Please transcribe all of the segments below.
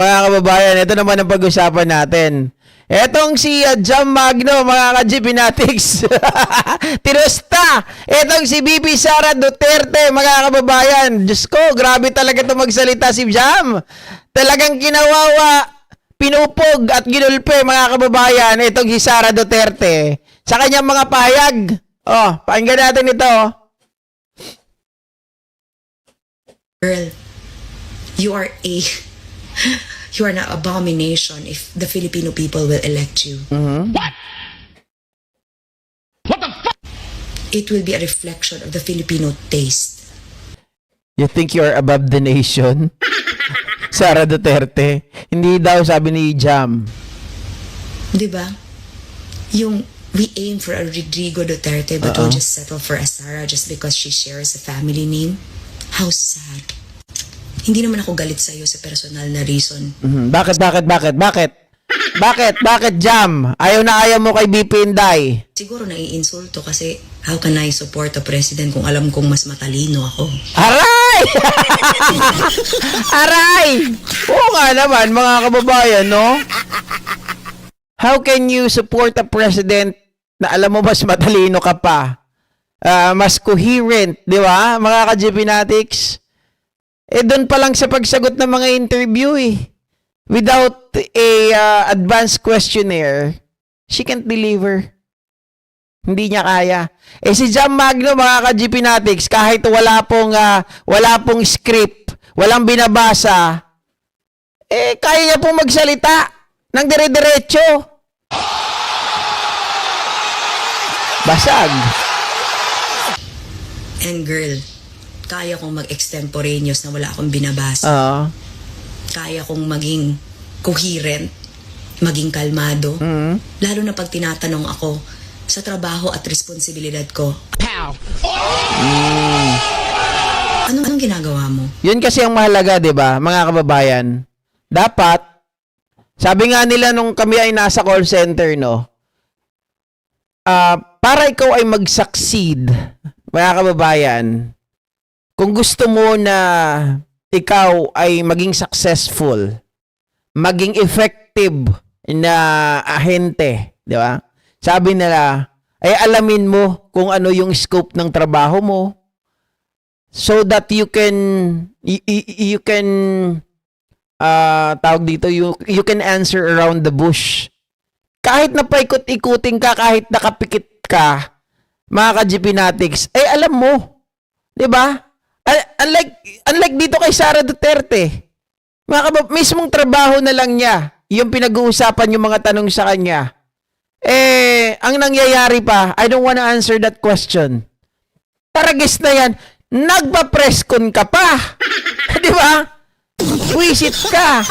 Mga kababayan, ito naman ang pag-usapan natin. Etong si Jam Magno, mga ka-Gpnatics. Tirusta! Etong si BP Sara Duterte, mga kababayan. Diyos ko, grabe talaga ito magsalita si Jam. Talagang kinawawa, pinupog at ginulpe, mga kababayan, itong si Sara Duterte. Sa kanyang mga pahayag. Oh, pakinggan natin ito. Girl, you are an abomination if the Filipino people will elect you. What? What the fuck? It will be a reflection of the Filipino taste. You think you're above the nation? Sara Duterte. Hindi daw sabi ni Jam. Diba? Yung we aim for a Rodrigo Duterte but we'll just settle for a Sara just because she shares a family name. How sad. Hindi naman ako galit sa'yo sa personal na reason. Bakit, Jam? Ayaw na ayaw mo kay BP Inday. Siguro naiinsulto kasi how can I support a president kung alam kong mas matalino ako? Aray! Aray! Oo nga naman, mga kababayan, no? How can you support a president na alam mo mas matalino ka pa? Mas coherent, di ba? Mga ka-Gpnatics. Doon pa lang sa pagsagot ng mga interview without a advanced questionnaire, she can't deliver. Hindi niya kaya. Si Jam Magno, mga ka-Gpnatics, kahit wala pong script, walang binabasa, kaya niya pong magsalita ng dire-diretso. Basag. And girl, kaya kong mag-extemporaneous na wala akong binabasa. Kaya kong maging coherent, maging kalmado. Lalo na pag tinatanong ako sa trabaho at responsibilidad ko. Pow! Anong ginagawa mo? Yun kasi ang mahalaga, 'di ba, mga kababayan? Dapat, sabi nga nila nung kami ay nasa call center, no? Para ikaw ay mag-succeed, mga kababayan, kung gusto mo na ikaw ay maging successful, maging effective na ahente, di ba? Sabi nila, ay alamin mo kung ano yung scope ng trabaho mo so that you can tawag dito, you can answer around the bush. Kahit na paikot-ikutin ka, kahit nakapikit ka, mga ka-Gpnatics, alam mo, di ba? Unlike dito kay Sara Duterte, mismong trabaho na lang niya, yung pinag-uusapan yung mga tanong sa kanya, ang nangyayari pa, I don't wanna answer that question. Taragis na yan, nagpa-presscon ka pa. Di ba? Wisit ka.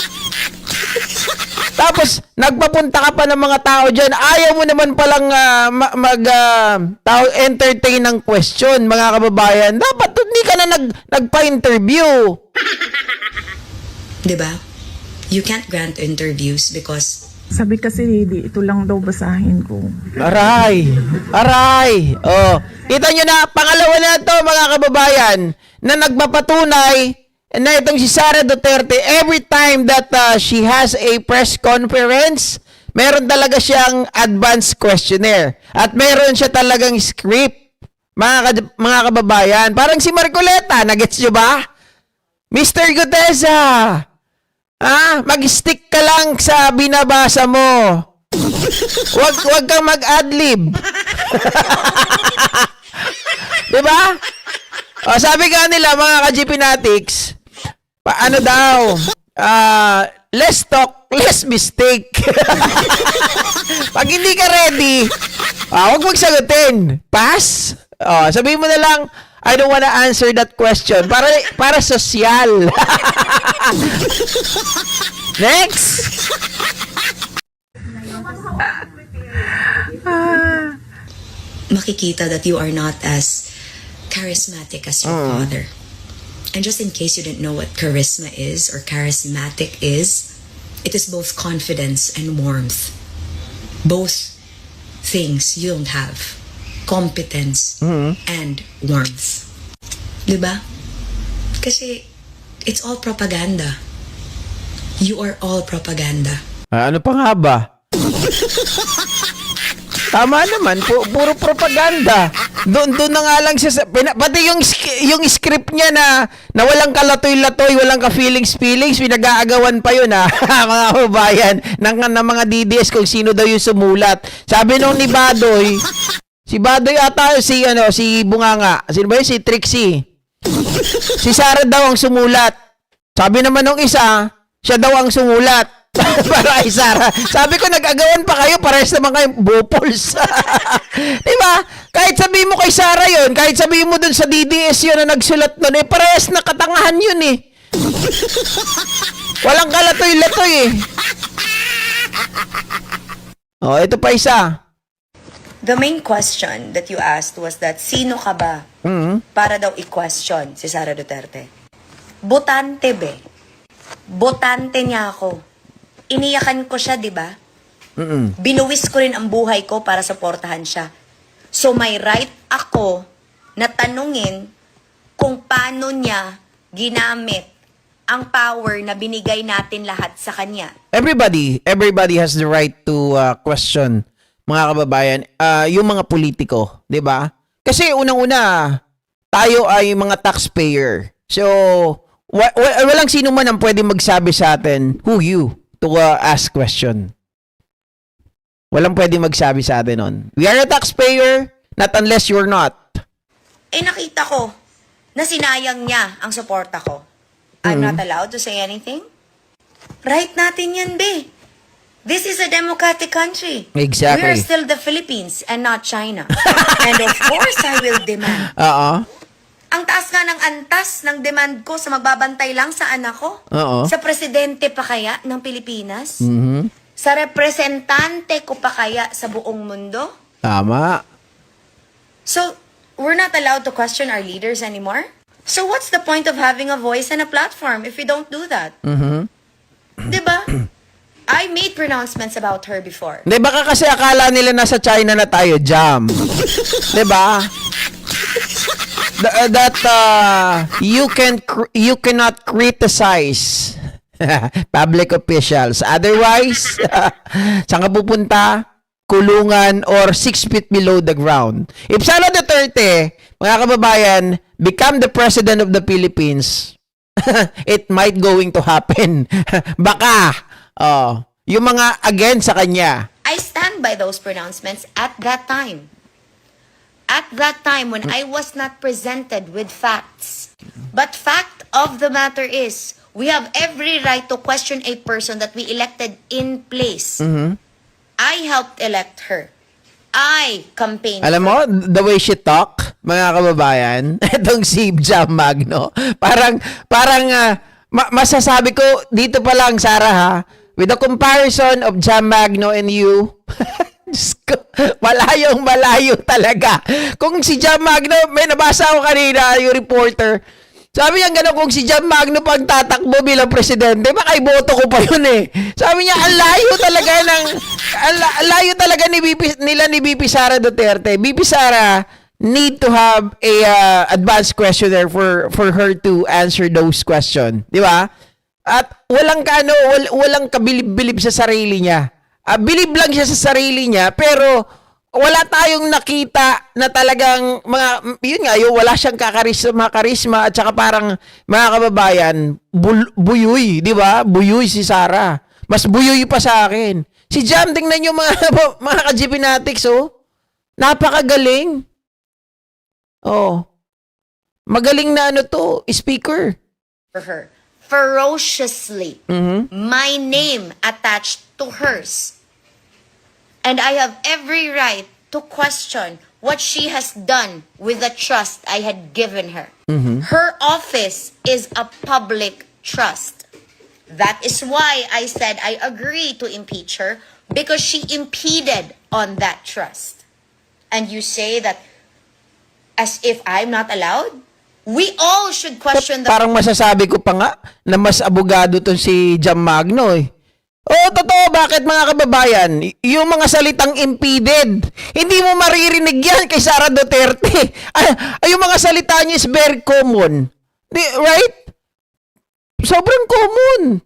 Tapos, nagpapunta ka pa ng mga tao dyan, ayaw mo naman palang entertain ng question, mga kababayan. Dapat hindi ka na nagpa-interview. Diba? You can't grant interviews because Sabi kasi ni ito lang daw basahin ko. Aray! Oh, kita nyo na, pangalawa na ito, mga kababayan, na nagpapatunay na itong si Sara Duterte, every time that she has a press conference, meron talaga siyang advanced questionnaire. At meron siya talagang script, mga kababayan. Parang si Marcoleta, nagets nyo ba? Mr. Gutesa, mag-stick ka lang sa binabasa mo. Wag kang mag-adlib. Diba? O, sabi nga nila, mga ka-Gpnatics, ano daw, less talk, less mistake. Pag hindi ka ready, wag magsagutin. Pass. Sabihin mo na lang, I don't wanna answer that question. Para sosyal. Next. makikita that you are not as charismatic as your father. And just in case you didn't know what charisma is or charismatic is, it is both confidence and warmth. Both things you don't have. Competence and warmth. Diba? Kasi it's all propaganda. You are all propaganda. Ano pa nga ba? Tama naman, puro propaganda. Doon na nga lang siya pati yung script niya na walang kalatoy-latoy, walang ka-feelings, pinag-aagawan pa yun mga kababayan ng mga DDS kung sino daw yung sumulat. Sabi nung ni Badoy, si Badoy ata si Bunganga, sino ba yun? Si Trixie. Si Sara daw ang sumulat. Sabi naman nung isa, siya daw ang sumulat. Para kay Sara. Sabi ko, nag-agawan pa kayo, parehas naman kayong bupols. Diba? Kahit sabihin mo kay Sara yun, kahit sabihin mo dun sa DDS yun na nagsulat nun, parehas na katangahan yun Walang kalatoy-latoy ito pa isa. The main question that you asked was that sino ka ba para daw i-question si Sara Duterte? Botante be. Botante niya ako. Iniyakan ko siya, di ba? Binuwis ko rin ang buhay ko para suportahan siya. So may right ako na tanungin kung paano niya ginamit ang power na binigay natin lahat sa kanya. Everybody has the right to question, mga kababayan, yung mga politiko, 'di ba? Kasi unang-una, tayo ay mga taxpayer. So, walang sino man ang pwede magsabi sa atin, who you to ask question. Walang pwede magsabi sa atin nun. We are a taxpayer, not unless you're not. Nakita ko na sinayang niya ang suporta ko. I'm not allowed to say anything? Right natin yan, be. This is a democratic country. Exactly. We are still the Philippines and not China. And of course, I will demand. Ang taas nga ng antas ng demand ko sa magbabantay lang sa anak ko. Sa presidente pa kaya ng Pilipinas? Sa representante ko pa kaya sa buong mundo? Tama. So, we're not allowed to question our leaders anymore? So what's the point of having a voice and a platform if we don't do that? Diba? I made pronouncements about her before. Hindi, baka kasi akala nila nasa China na tayo, jam. Diba? That you cannot criticize public officials. Otherwise, saan ka pupunta? Kulungan or 6 feet below the ground. If Sara Duterte, mga kababayan, become the president of the Philippines, it might going to happen. Baka, yung mga against sa kanya. I stand by those pronouncements at that time. At that time when I was not presented with facts. But fact of the matter is, we have every right to question a person that we elected in place. I helped elect her. I campaigned. Alam mo, the way she talk, mga kababayan, itong si Jam Magno, parang masasabi ko, dito pa lang, Sara ha, with the comparison of Jam Magno and you, malayong-malayo talaga. Kung si Jam Magno, may nabasa ko kanina, yung reporter, sabi niya gano'n, kung si Jam Magno pang tatakbo bilang presidente, baka iboto ko pa yun Sabi niya, ang layo talaga nila ni BP Sara Duterte. BP Sara need to have a advanced questionnaire for her to answer those questions. Di ba? At walang kabilib-bilib sa sarili niya. Bilib lang siya sa sarili niya, pero wala tayong nakita na talagang wala siyang karisma at saka parang mga kababayan, buyoy, di ba? Buyoy si Sara. Mas buyoy pa sa akin. Si Jam, tingnan niyo mga ka-GPnatics, napakagaling. Magaling na speaker. For her. Ferociously. My name attached to hers. And I have every right to question what she has done with the trust I had given her. Her office is a public trust. That is why I said I agree to impeach her, because she impeded on that trust. And you say that as if I'm not allowed? We all should question the... Parang masasabi ko pa nga na mas abogado to si Jam Magno totoo. Bakit, mga kababayan? Yung mga salitang impeded, hindi mo maririnig yan kay Sara Duterte. Yung mga salita niya is very common. Right? Sobrang common.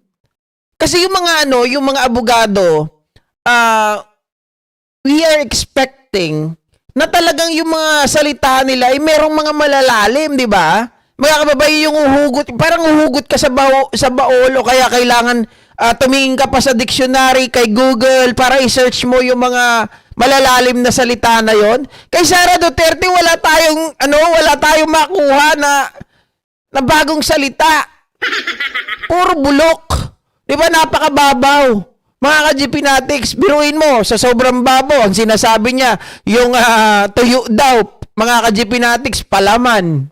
Kasi yung mga yung mga abogado, we are expecting na talagang yung mga salita nila ay merong mga malalalim, di ba? Mga kababayan, yung uhugot, parang uhugot ka sa baol o kaya kailangan tumingin ka pa sa dictionary kay Google para i-search mo yung mga malalalim na salita na yon. Kay Sara Duterte, wala tayong makuha na bagong salita. Puro bulok. Di ba napakababaw? Mga ka-GP Natics, biruin mo, sa sobrang babaw, ang sinasabi niya, yung tuyo daw, mga ka-GP Natics, palaman.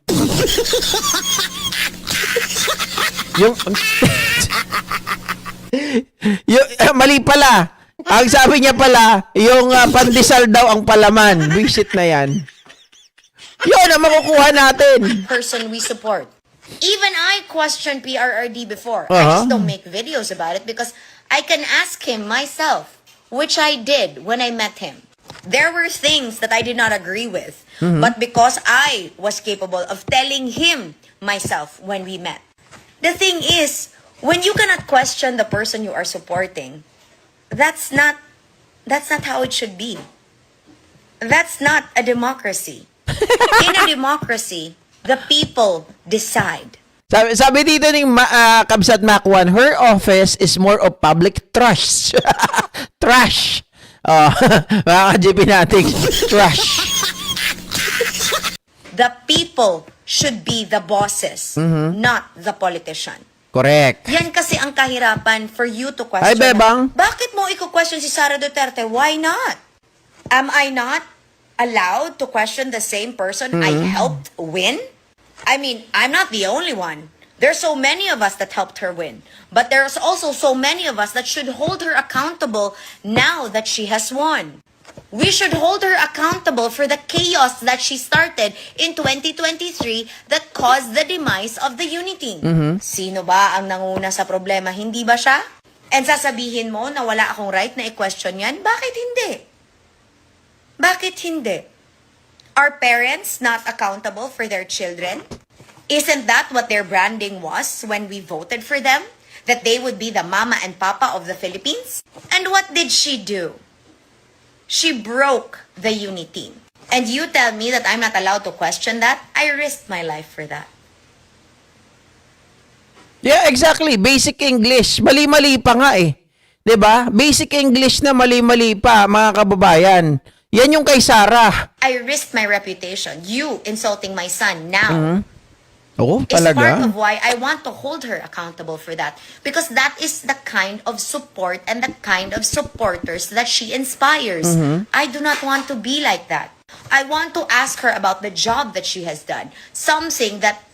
yung, mali pala. Ang sabi niya pala, yung pandesal daw ang palaman. Visit na yan. Yun ang makukuha natin. Person we support. Even I questioned PRRD before. I Uh-huh. just don't make videos about it because I can ask him myself, which I did when I met him. There were things that I did not agree with, but because I was capable of telling him myself when we met. The thing is, when you cannot question the person you are supporting, that's not how it should be. That's not a democracy. In a democracy, the people decide. Sabi dito ng Kabsat Makwan, her office is more of public trash. Trash. Mga ka-GP natin, trash. The people should be the bosses, not the politician. Correct. Yan kasi ang kahirapan for you to question. Ay, Bebang. Bakit mo i-question si Sara Duterte? Why not? Am I not allowed to question the same person I helped win? I mean, I'm not the only one. There's so many of us that helped her win. But there's also so many of us that should hold her accountable now that she has won. We should hold her accountable for the chaos that she started in 2023 that caused the demise of the unity. Sino ba ang nanguna sa problema? Hindi ba siya? And sasabihin mo na wala akong right na i-question yan? Bakit hindi? Bakit hindi? Are parents not accountable for their children? Isn't that what their branding was when we voted for them? That they would be the mama and papa of the Philippines? And what did she do? She broke the unity. And you tell me that I'm not allowed to question that? I risked my life for that. Yeah, exactly. Basic English. Mali-mali pa nga eh. 'Di ba? Basic English na mali-mali pa, mga kababayan. Yan yung kay Sara. I risked my reputation. You insulting my son now Oo, is part talaga. of why I want to hold her accountable for that. Because that is the kind of support and the kind of supporters that she inspires. I do not want to be like that. I want to ask her about the job that she has done. Something that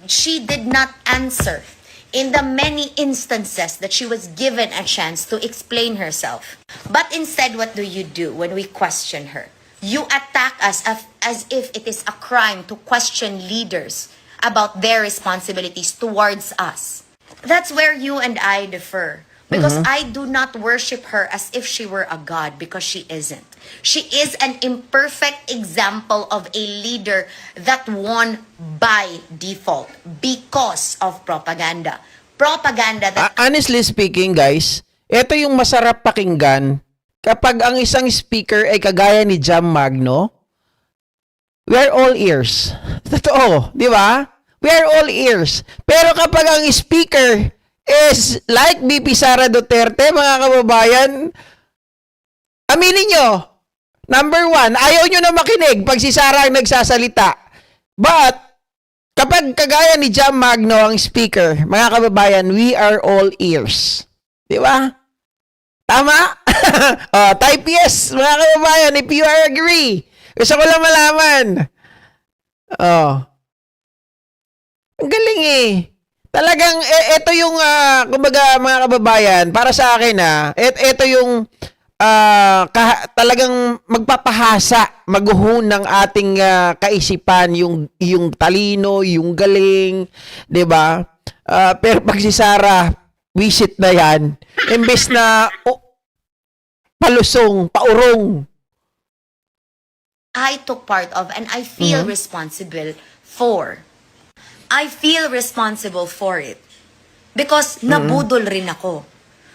she did not answer in the many instances that she was given a chance to explain herself. But instead, what do you do when we question her? You attack us as if it is a crime to question leaders about their responsibilities towards us. That's where you and I differ. Because I do not worship her as if she were a god, because she isn't. She is an imperfect example of a leader that won by default because of propaganda. Propaganda that Honestly speaking, guys, ito yung masarap pakinggan kapag ang isang speaker ay kagaya ni Jam Magno. We are all ears. Totoo, di ba? We are all ears. Pero kapag ang speaker is like BP Sara Duterte, mga kababayan, aminin nyo, number one, ayaw nyo na makinig pag si Sara ang nagsasalita. But, kapag kagaya ni Jam Magno ang speaker, mga kababayan, we are all ears. Di ba? Tama? Type yes, mga kababayan, if you are agree. Gusto ko lang malaman. Ang galing eh. Talagang, ito yung, kumbaga, mga kababayan, para sa akin, ito yung, talagang magpapahasa, maghuhun ng ating kaisipan, yung talino, yung galing, 'di ba? Pero pag si Sara, visit na 'yan. Imbes na palusong, paurong. I took part of and I feel responsible for. I feel responsible for it. Because nabudol rin ako.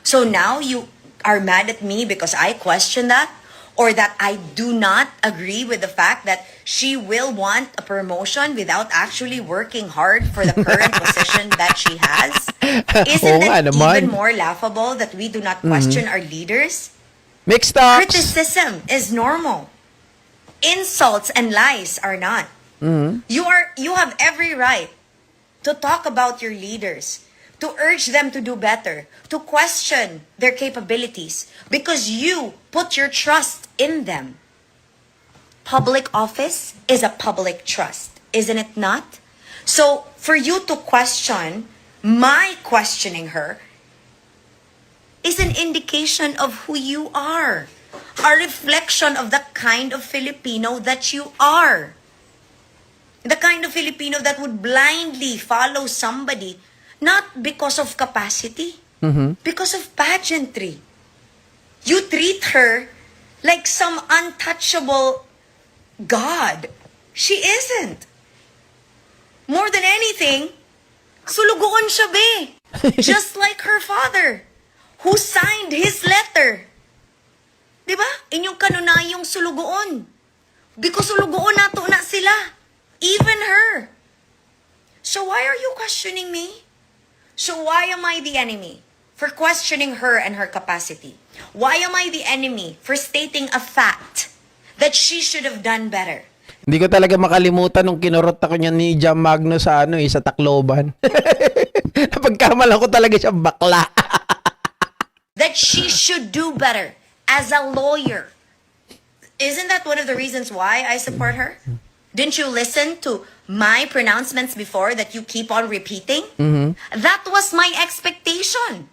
So now you are mad at me because I question that, or that I do not agree with the fact that she will want a promotion without actually working hard for the current position that she has? Isn't Oo nga it naman. even more laughable that we do not question our leaders? Mixed talks. Criticism is normal. Insults and lies are not. You have every right to talk about your leaders, to urge them to do better, to question their capabilities, because you put your trust in them. Public office is a public trust, isn't it not? So for you to question my questioning her is an indication of who you are, a reflection of the kind of Filipino that you are. The kind of Filipino that would blindly follow somebody not because of capacity, because of pageantry. You treat her like some untouchable God. She isn't. More than anything, sulugoon siya be. Just like her father, who signed his letter. Diba? Inyong kanunayong sulugoon. Because sulugoon nato na sila. Even her. So why are you questioning me? So why am I the enemy for questioning her and her capacity? Why am I the enemy for stating a fact that she should have done better? Hindi ko talaga makalimutan nung kinurot ako niya ni Jam Magno sa sa Tacloban. Napagkamalan ko talaga siyang bakla. That she should do better as a lawyer. Isn't that one of the reasons why I support her? Didn't you listen to my pronouncements before that you keep on repeating? That was my expectation.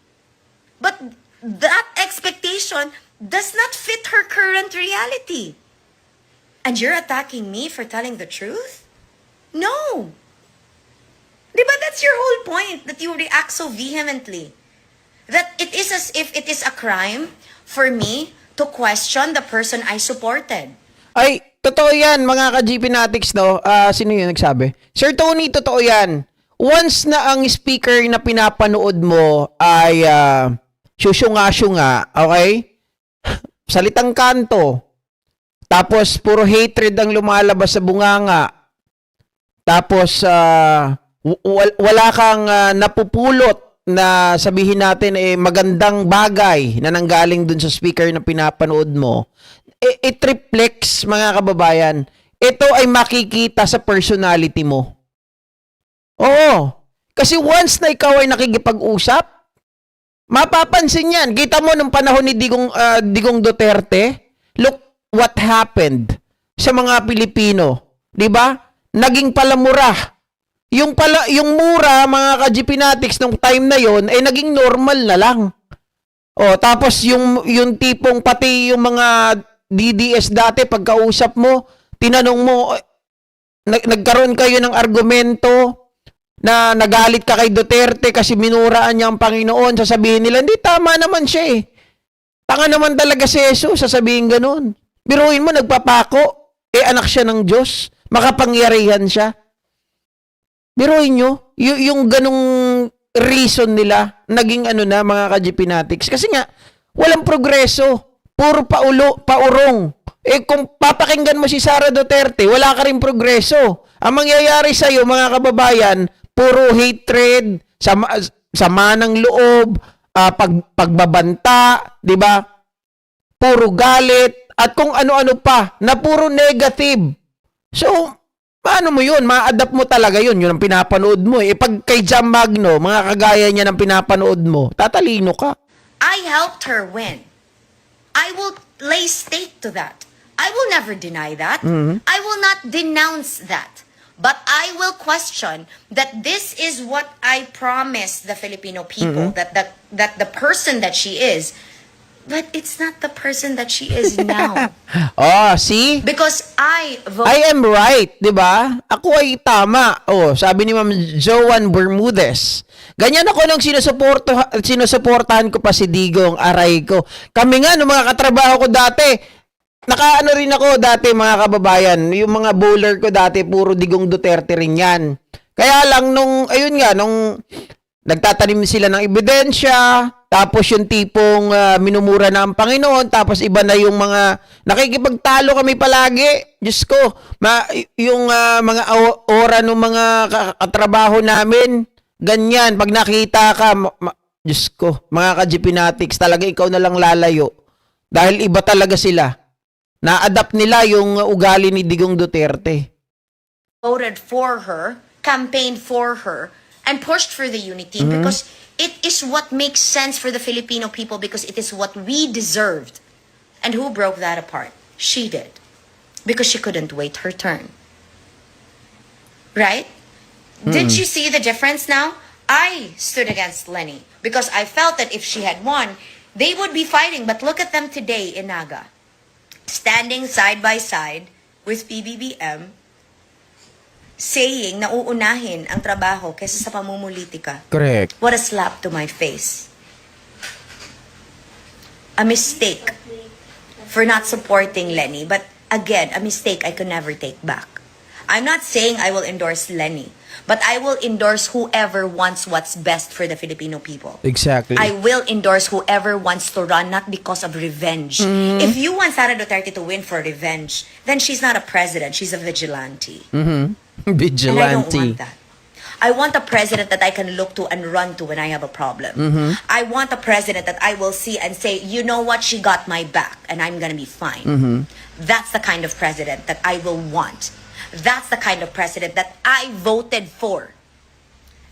But that expectation does not fit her current reality. And you're attacking me for telling the truth? No. Diba that's your whole point, that you react so vehemently? That it is as if it is a crime for me to question the person I supported. Ay, totoo yan, mga ka-GP Natics, no? Sino yung nagsabi? Sir Tony, totoo yan. Once na ang speaker na pinapanood mo ay syusyunga-syunga, okay? Salitang kanto. Tapos, puro hatred ang lumalabas sa bunganga. Tapos, wala kang napupulot na sabihin natin magandang bagay na nanggaling dun sa speaker na pinapanood mo. It reflects, mga kababayan, ito ay makikita sa personality mo. Oo. Kasi once na ikaw ay nakikipag-usap, mapapansin yan. Kita mo nung panahon ni Digong Duterte, look what happened sa mga Pilipino. 'Di ba? Naging palamura. Yung mura, mga ka-GP Natics, nung time na yon ay naging normal na lang. O, tapos yung tipong pati yung mga DDS dati, pagkausap mo, tinanong mo, nagkaroon kayo ng argumento na nagalit ka kay Duterte kasi minuraan niya ang Panginoon, sasabihin nila, hindi, tama naman siya eh. Tanga naman talaga si Jesus, sasabihin ganun. Biruin mo, nagpapako, anak siya ng Diyos, makapangyarihan siya. Biruin nyo, yung ganung reason nila, naging mga ka-GP Natics. Kasi nga, walang progreso. Puro paurong. Kung papakinggan mo si Sara Duterte, wala ka rin progreso. Ang mangyayari sa'yo, mga kababayan, puro hatred, sama ng loob, pagbabanta, di ba? Puro galit, at kung ano-ano pa, na puro negative. So, paano mo yun? Ma-adapt mo talaga yun. Yun ang pinapanood mo. Pag kay Jam Magno, mga kagaya niya ng pinapanood mo, tatalino ka. I helped her win. I will lay stake to that. I will never deny that. I will not denounce that. But I will question that this is what I promised the Filipino people, that the person that she is, but it's not the person that she is now. Oh, see? Because I I am right, di ba? Ako ay tama. Oh, sabi ni Ma'am Joan Bermudez. Ganyan ako nung sinusuportahan ko pa si Digong, aray ko. Kami nga, nung mga katrabaho ko dati, nakaano rin ako dati, mga kababayan, yung mga bowler ko dati, puro Digong Duterte rin yan. Kaya lang nung Nagtatanim sila ng ebidensya, tapos yung tipong minumura na ang Panginoon, tapos iba na yung mga nakikipagtalo kami palagi. Diyos ko, yung mga ora ng mga katrabaho namin, ganyan, pag nakita ka, Diyos ko, mga ka-GPnatics, talaga ikaw na lang lalayo. Dahil iba talaga sila. Na-adapt nila yung ugali ni Digong Duterte. Voted for her, campaigned for her, and pushed for the unity because it is what makes sense for the Filipino people because it is what we deserved. And who broke that apart? She did. Because she couldn't wait her turn. Right? Did you see the difference now? I stood against Lenny because I felt that if she had won, they would be fighting. But look at them today in Naga. Standing side by side with PBBM, saying na uunahin ang trabaho kaysa sa pamumulitika. Correct. What a slap to my face. A mistake for not supporting Lenny. But again, a mistake I could never take back. I'm not saying I will endorse Lenny, but I will endorse whoever wants what's best for the Filipino people. Exactly. I will endorse whoever wants to run not because of revenge. If you want Sara Duterte to win for revenge, then she's not a president, she's a vigilante. Vigilante. And I don't want that. I want a president that I can look to and run to when I have a problem. I want a president that I will see and say, you know what, she got my back and I'm going to be fine. That's the kind of president that I will want. That's the kind of president that I voted for.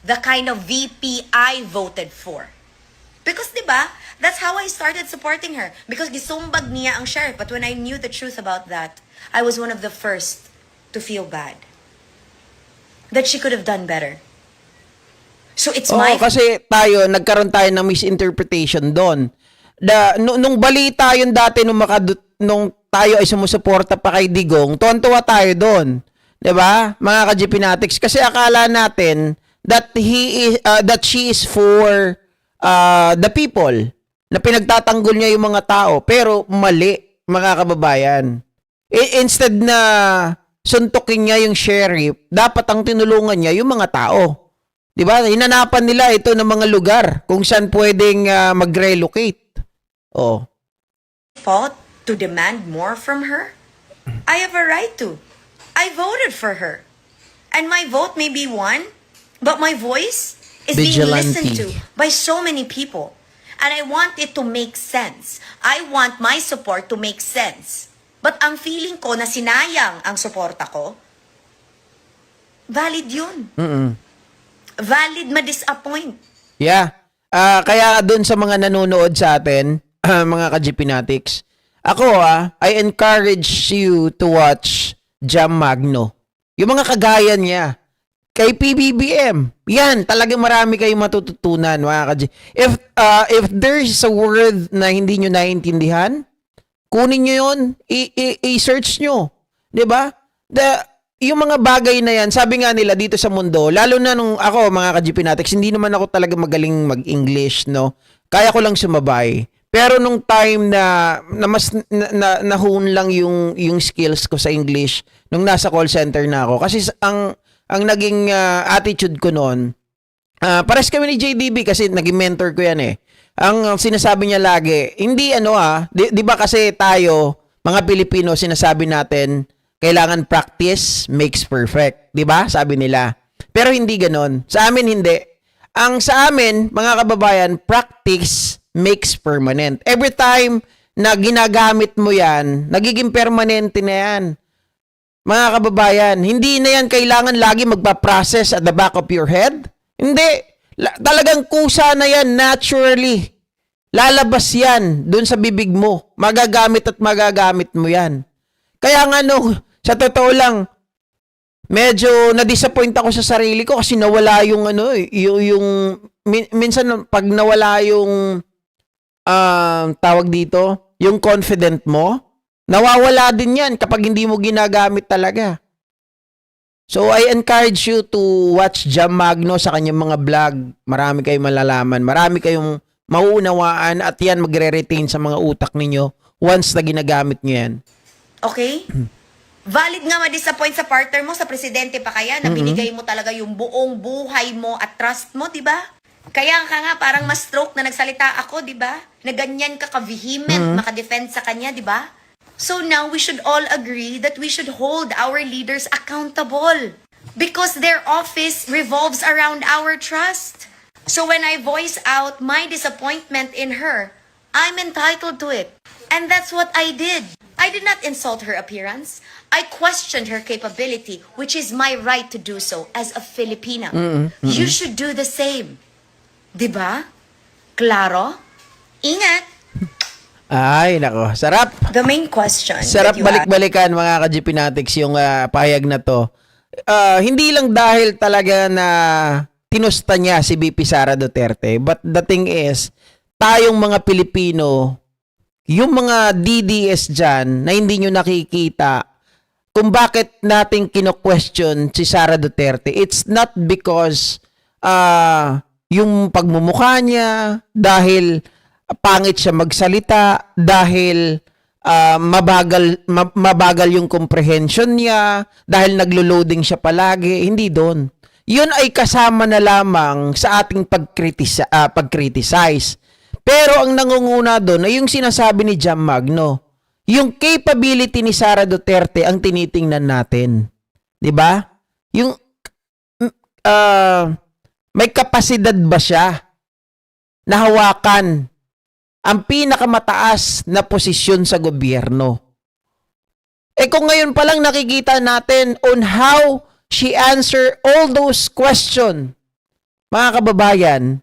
The kind of VP I voted for. Because, diba, that's how I started supporting her. Because gisumbag niya ang sheriff. But when I knew the truth about that, I was one of the first to feel bad. That she could have done better. So it's my... Kasi nagkaroon tayo ng misinterpretation doon. Nung balita yun dati nung tayo ay sumusuporta pa kay Digong, tuwan-tuwa tayo doon. 'Di ba? Mga ka-GPnatics, kasi akala natin that she is for the people. Na pinagtatanggol niya yung mga tao, pero mali, mga kababayan. Instead na suntukin niya yung sheriff, dapat ang tinulungan niya yung mga tao. 'Di ba? Hinanapan nila ito ng mga lugar kung saan pwedeng mag-relocate. fault to demand more from her? I have a right to. I voted for her. And my vote may be one, but my voice is being listened to by so many people. And I want it to make sense. I want my support to make sense. But ang feeling ko na sinayang ang suporta ko, valid yun. Valid ma-disappoint. Yeah. Kaya doon sa mga nanonood sa atin, mga ka-GPnatics, ako I encourage you to watch Jam Magno. Yung mga kagaya niya. Kay PBBM. Yan, talagang marami kayong matututunan, mga ka-G. If there's a word na hindi nyo naiintindihan, kunin nyo yun, i-search nyo. 'Di ba? Yung mga bagay na yan, sabi nga nila dito sa mundo, lalo na nung ako, mga ka-GPnatics, hindi naman ako talaga magaling mag-English, no? Kaya ko lang sumabay. Pero nung time na mas na-hone lang yung skills ko sa English nung nasa call center na ako. Kasi ang naging attitude ko noon, pares kami ni JDB kasi naging mentor ko yan eh. Ang sinasabi niya lagi, hindi di ba kasi tayo, mga Pilipino, sinasabi natin, kailangan practice makes perfect. Di ba? Sabi nila. Pero hindi ganon. Sa amin, hindi. Ang sa amin, mga kababayan, practice makes permanent. Every time na ginagamit mo yan, nagiging permanente na yan. Mga kababayan, hindi na yan kailangan lagi magpa-process at the back of your head. Hindi. Talagang kusa na yan, naturally. Lalabas yan dun sa bibig mo. Magagamit at magagamit mo yan. Kaya nga sa totoo lang, medyo na-disappoint ako sa sarili ko kasi nawala yung minsan pag nawala yung tawag dito, yung confident mo, nawawala din yan kapag hindi mo ginagamit talaga. So, I encourage you to watch Jam Magno sa kanyang mga vlog. Marami kayong malalaman. Marami kayong mauunawaan at yan magre-retain sa mga utak ninyo once na ginagamit nyo yan. Okay? Valid nga ma-disappoint sa partner mo, sa presidente pa kaya, na binigay mo talaga yung buong buhay mo at trust mo, di ba? Kaya ka nga, parang ma-stroke na nagsalita ako, di ba? Na ganyan ka ka-vehement, makadefend sa kanya, di ba? So now we should all agree that we should hold our leaders accountable because their office revolves around our trust. So when I voice out my disappointment in her, I'm entitled to it. And that's what I did. I did not insult her appearance. I questioned her capability, which is my right to do so as a Filipina. You should do the same. Diba? Claro? Ingat! Ay, nako. Sarap. The main question Sarap that you asked, balik-balikan mga ka-GPnatics yung pahayag na to. Hindi lang dahil talaga na tinusta niya si VP Sara Duterte, but the thing is, tayong mga Pilipino, yung mga DDS dyan na hindi nyo nakikita kung bakit natin kino-question si Sara Duterte, it's not because yung pagmumukha niya, dahil pangit siya magsalita, dahil mabagal yung comprehension niya, dahil naglo-loading siya palagi, hindi doon. Yun ay kasama na lamang sa ating pag-criticize. Pero ang nangunguna doon ay yung sinasabi ni Jam Magno, yung capability ni Sara Duterte ang tinitingnan natin. 'Di ba? Yung may kapasidad ba siya na hawakan ang pinakamataas na posisyon sa gobyerno? Kung ngayon pa lang nakikita natin on how she answer all those questions, mga kababayan,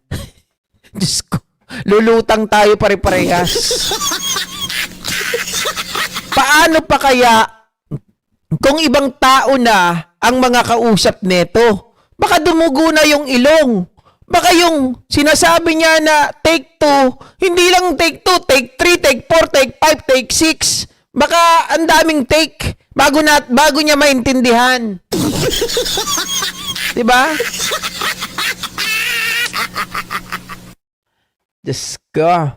Diyos ko, lulutang tayo pare-parehas. Paano pa kaya kung ibang tao na ang mga kausap neto? Baka dumugo na yung ilong. Baka yung sinasabi niya na take 2, hindi lang take 2, take 3, take 4, take 5, take 6. Baka ang daming take bago niya maintindihan. 'Di ba? Diyos ko.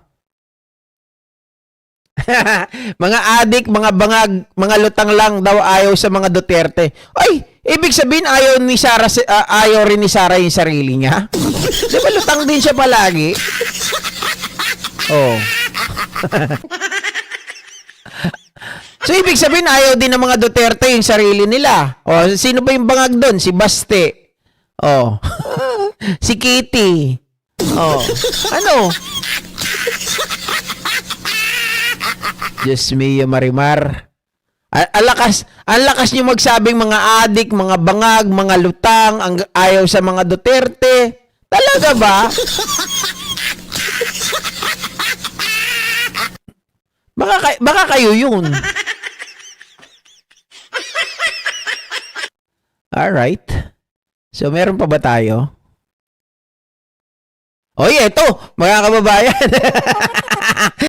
Mga adik, mga bangag, mga lutang lang daw ayaw sa mga Duterte. Ay, ibig sabihin ayaw rin ni Sara yung sarili niya? Di ba lutang din siya palagi? Oh. So, ibig sabihin ayaw din ng mga Duterte yung sarili nila. Oh, sino ba yung bangag doon? Si Baste. Oh. Si Kitty. Oh. Ano? Diyos mio, Marimar. Ang lakas niyo magsabing mga adik, mga bangag, mga lutang, ang ayaw sa mga Duterte. Talaga ba? Baka kayo yun. Alright. So, meron pa ba tayo? Oy, eto, mga kababayan.